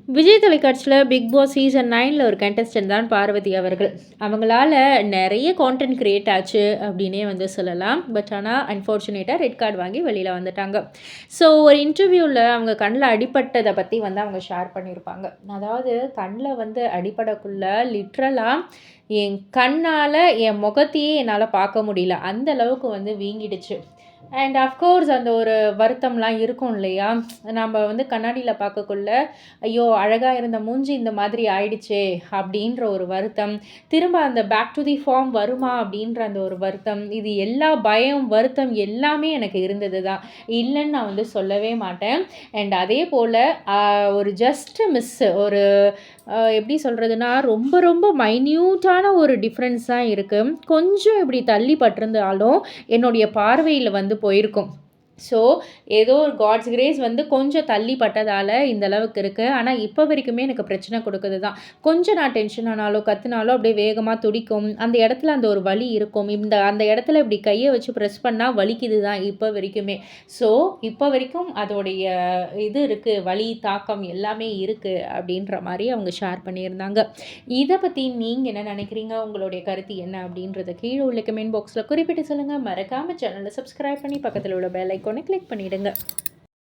விஜய் தொலைக்காட்சியில் big Boss season 9ல் ஒரு contestant தான் பார்வதி அவர்கள். அவங்களால நிறைய கான்டென்ட் கிரியேட் ஆச்சு அப்படின்னே வந்து சொல்லலாம். பட் ஆனால் அன்ஃபார்ச்சுனேட்டாக ரெட் கார்டு வாங்கி வெளியில் வந்துட்டாங்க. ஸோ ஒரு இன்டர்வியூவில் அவங்க கண்ணில் அடிபட்டதை பற்றி வந்து அவங்க ஷேர் பண்ணியிருப்பாங்க. அதாவது கண்ணில் வந்து அடிபடக்குள்ள லிட்ரலாக என் கண்ணால் என் முகத்தையே என்னால் பார்க்க முடியல, அந்த அளவுக்கு வந்து வீங்கிடுச்சு. அண்ட் அஃப்கோர்ஸ் அந்த ஒரு வருத்தம்லாம் இருக்கும் இல்லையா? நம்ம வந்து கண்ணாடியில் பார்க்கக்குள்ள, ஐயோ! அழகா இருந்த மூஞ்சி இந்த மாதிரி ஆயிடுச்சே! அப்படின்ற ஒரு வருத்தம். திரும்ப அந்த பேக் டு தி ஃபார்ம் வருமா? அப்படின்ற அந்த ஒரு வருத்தம். இது எல்லா பயம், வருத்தம் எல்லாமே எனக்கு இருந்தது தான். இல்லன்னு நான் வந்து சொல்லவே மாட்டேன். அண்ட் அதே போல ஒரு ஜஸ்ட் மிஸ் ஒரு எப்படி சொல்றதுன்னா, ரொம்ப ரொம்ப மைன்யூட்டான ஒரு டிஃப்ரென்ஸ் தான் இருக்கு. கொஞ்சம் இப்படி தள்ளி பட்டிருந்தாலும், என்னுடைய பார்வையில வந்து போயிருக்கும். ஸோ, ஏதோ ஒரு காட்ஸ் கிரேஸ் வந்து கொஞ்சம் தள்ளி பட்டதால இந்த அளவுக்கு இருக்கு. ஆனா, இப்ப வரைக்குமே எனக்கு பிரச்சனை குடுக்குது தான். கொஞ்சம் நான் டென்ஷன் ஆனாலோ, கத்துனாலோ அப்படியே வேகமா துடிக்கும். அந்த இடத்துல அந்த ஒரு வலி இருக்கும். அந்த இடத்துல இப்படி கைய வச்சு பிரஸ் பண்ணா வலிக்குது தான் இப்ப வரைக்குமே. ஸோ, இப்ப வரைக்கும் அதோடைய இது இருக்கு. வலி, தாக்கம் எல்லாமே இருக்கு அப்படின்ற மாரி அவங்க ஷேர் பண்ணியிருந்தாங்க. இத பத்தி நீங்க என்ன நினைக்கிறீங்க? உங்களுடைய கருத்து என்ன? அப்படின்றத கீழ உள்ள கமெண்ட் பாக்ஸ்ல குறிப்பிட்டு சொல்லுங்க. மறக்காம சேனல சப்ஸ்கிரைப் பண்ணி பக்கத்துல உள்ள பெல் ஐகானை கிளிக் பண்ணிடுங்க.